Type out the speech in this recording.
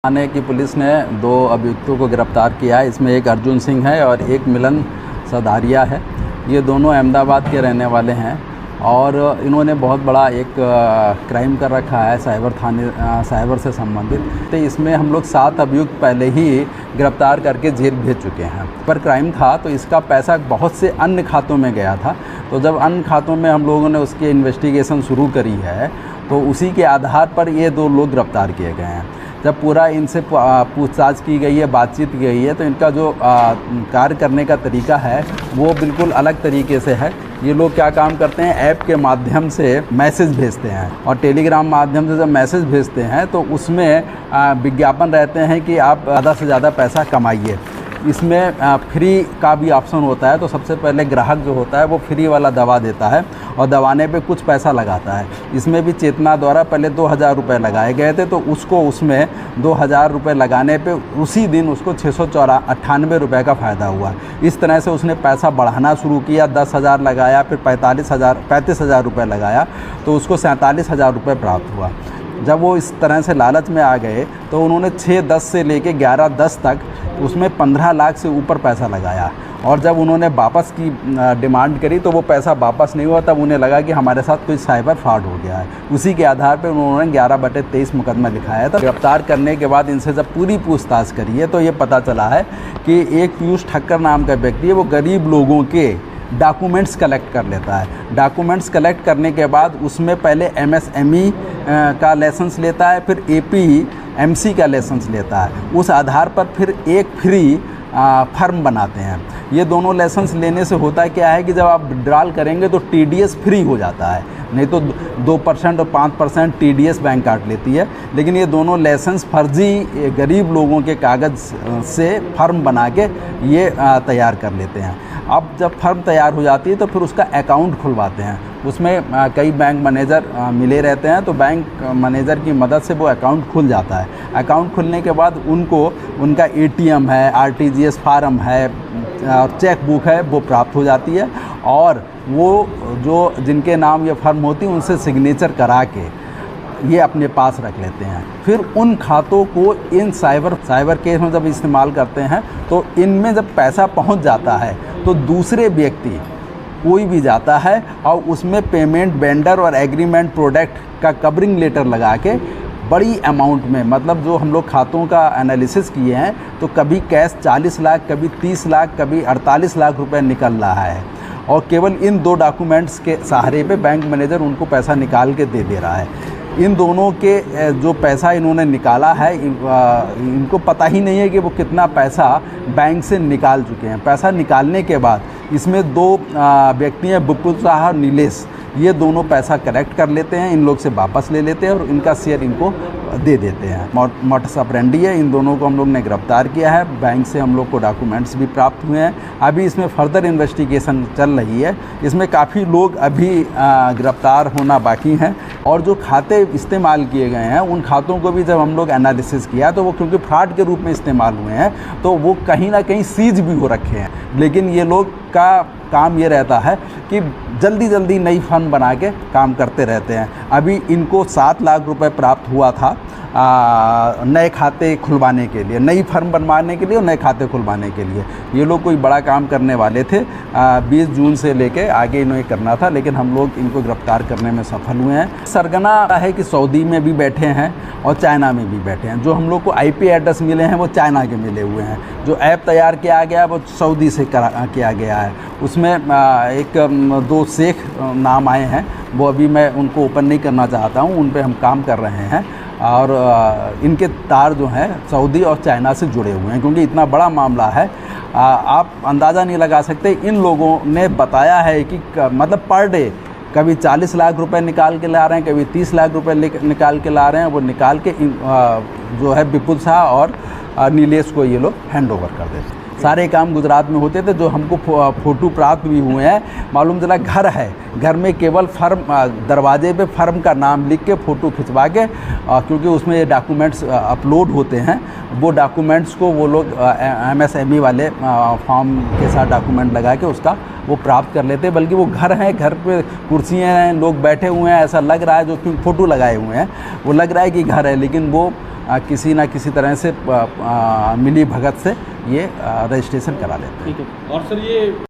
थाने की पुलिस ने 2 अभियुक्तों को गिरफ्तार किया है। इसमें एक अर्जुन सिंह है और एक मिलन सदारिया है। ये दोनों अहमदाबाद के रहने वाले हैं और इन्होंने बहुत बड़ा एक क्राइम कर रखा है साइबर से संबंधित। तो इसमें हम लोग 7 अभियुक्त पहले ही गिरफ्तार करके जेल भेज चुके हैं। पर क्राइम था तो इसका पैसा बहुत से अन्य खातों में गया था। तो जब अन्य खातों में हम लोगों ने उसकी इन्वेस्टिगेशन शुरू करी है तो उसी के आधार पर ये 2 लोग गिरफ्तार किए गए हैं। जब पूरा इनसे पूछताछ की गई है, बातचीत की गई है, तो इनका जो कार्य करने का तरीका है वो बिल्कुल अलग तरीके से है। ये लोग क्या काम करते हैं, ऐप के माध्यम से मैसेज भेजते हैं और टेलीग्राम माध्यम से जब मैसेज भेजते हैं तो उसमें विज्ञापन रहते हैं कि आप ज़्यादा से ज़्यादा पैसा कमाइए। इसमें फ्री का भी ऑप्शन होता है। तो सबसे पहले ग्राहक जो होता है वो फ्री वाला दवा देता है और दवाने पे कुछ पैसा लगाता है। इसमें भी चेतना द्वारा पहले 2000 रुपये लगाए गए थे, तो उसको उसमें 2000 रुपये लगाने पे उसी दिन उसको 698 रुपये का फ़ायदा हुआ। इस तरह से उसने पैसा बढ़ाना शुरू किया। 10,000 लगाया, फिर 35,000 रुपये लगाया, तो उसको 47,000 रुपये प्राप्त हुआ। जब वो इस तरह से लालच में आ गए तो उन्होंने 6-10 से लेके 11-10 तक उसमें 15 लाख से ऊपर पैसा लगाया। और जब उन्होंने वापस की डिमांड करी तो वो पैसा वापस नहीं हुआ। तब उन्हें लगा कि हमारे साथ कोई साइबर फ्रॉड हो गया है। उसी के आधार पर उन्होंने 11/23 मुकदमा लिखाया था। गिरफ्तार करने के बाद इनसे जब पूरी पूछताछ करी है तो ये पता चला है कि एक पीयूष ठक्कर नाम का व्यक्ति है, वो गरीब लोगों के डॉक्यूमेंट्स कलेक्ट कर लेता है। डॉक्यूमेंट्स कलेक्ट करने के बाद उसमें पहले MSME का लाइसेंस लेता है, फिर APMC का लाइसेंस लेता है। उस आधार पर फिर एक फ्री फर्म बनाते हैं। ये दोनों लाइसेंस लेने से होता है क्या है कि जब आप विड्रॉल करेंगे तो TDS फ्री हो जाता है, नहीं तो 2% और 5% TDS बैंक काट लेती है। लेकिन ये दोनों लाइसेंस फर्जी गरीब लोगों के कागज़ से फर्म बना के ये तैयार कर लेते हैं। अब जब फर्म तैयार हो जाती है तो फिर उसका अकाउंट खुलवाते हैं। उसमें कई बैंक मैनेजर मिले रहते हैं, तो बैंक मैनेजर की मदद से वो अकाउंट खुल जाता है। अकाउंट खुलने के बाद उनको उनका ATM है, RTGS फार्म है और चेक बुक है, वो प्राप्त हो जाती है। और वो जो जिनके नाम ये फर्म होती है उनसे सिग्नेचर करा के ये अपने पास रख लेते हैं। फिर उन खातों को इन साइबर केस में जब इस्तेमाल करते हैं तो इनमें जब पैसा पहुंच जाता है तो दूसरे व्यक्ति कोई भी जाता है और उसमें पेमेंट वेंडर और एग्रीमेंट प्रोडक्ट का कवरिंग लेटर लगा के बड़ी अमाउंट में, मतलब जो हम लोग खातों का एनालिसिस किए हैं तो कभी कैश 40 लाख, कभी 30 लाख, कभी 48 लाख रुपए निकल रहा है। और केवल इन 2 डॉक्यूमेंट्स के सहारे पे बैंक मैनेजर उनको पैसा निकाल के दे रहा है। इन दोनों के जो पैसा इन्होंने निकाला है, इनको पता ही नहीं है कि वो कितना पैसा बैंक से निकाल चुके हैं। पैसा निकालने के बाद इसमें 2 व्यक्ति हैं, विपुल शाह और नीलेश, ये दोनों पैसा कलेक्ट कर लेते हैं, इन लोग से वापस ले लेते हैं और इनका शेयर इनको दे देते हैं। मोटस ऑपरेंडी है। इन दोनों को हम लोग ने गिरफ्तार किया है। बैंक से हम लोग को डॉक्यूमेंट्स भी प्राप्त हुए हैं। अभी इसमें फर्दर इन्वेस्टिगेशन चल रही है। इसमें काफ़ी लोग अभी गिरफ्तार होना बाकी हैं। और जो खाते इस्तेमाल किए गए हैं उन खातों को भी जब हम लोग एनालिसिस किया तो वो क्योंकि फ्रॉड के रूप में इस्तेमाल हुए हैं तो वो कहीं ना कहीं सीज भी हो रखे हैं। लेकिन ये लोग का काम ये रहता है कि जल्दी नई फर्म बना के काम करते रहते हैं। अभी इनको 7 लाख रुपए प्राप्त हुआ था नए खाते खुलवाने के लिए, नई फर्म बनवाने के लिए और नए खाते खुलवाने के लिए। ये लोग कोई बड़ा काम करने वाले थे। 20 जून से लेके आगे इन्हें करना था, लेकिन हम लोग इनको गिरफ्तार करने में सफल हुए हैं। सरगना है कि सऊदी में भी बैठे हैं और चाइना में भी बैठे हैं। जो हम लोग को IP एड्रेस मिले हैं वो चाइना के मिले हुए हैं। जो ऐप तैयार किया गया है वो सऊदी से किया गया है। उसमें एक 2 शेख नाम आए हैं, वो अभी मैं उनको ओपन नहीं करना चाहता हूँ, उन पे हम काम कर रहे हैं। और इनके तार जो हैं सऊदी और चाइना से जुड़े हुए हैं, क्योंकि इतना बड़ा मामला है आप अंदाज़ा नहीं लगा सकते। इन लोगों ने बताया है कि मतलब पर डे कभी 40 लाख रुपए निकाल के ला रहे हैं, कभी 30 लाख रुपए निकाल के ला रहे हैं। वो निकाल के जो है विपुल शाह और नीलेश को ये लोग हैंड ओवर कर देते हैं। सारे काम गुजरात में होते थे। जो हमको फ़ोटो प्राप्त भी हुए हैं, मालूम चला घर है, घर में केवल फर्म दरवाजे पे फर्म का नाम लिख के फ़ोटो खिंचवा के, क्योंकि उसमें ये डॉक्यूमेंट्स अपलोड होते हैं, वो डॉक्यूमेंट्स को वो लोग MSME वाले फॉर्म के साथ डॉक्यूमेंट लगा के उसका वो प्राप्त कर लेते हैं। बल्कि वो घर हैं, घर पे कुर्सियाँ हैं, लोग बैठे हुए हैं, ऐसा लग रहा है, जो कि फ़ोटो लगाए हुए हैं वो लग रहा है कि घर है, लेकिन वो किसी ना किसी तरह से मिली भगत से ये रजिस्ट्रेशन करा लेते हैं। ठीक है। और सर ये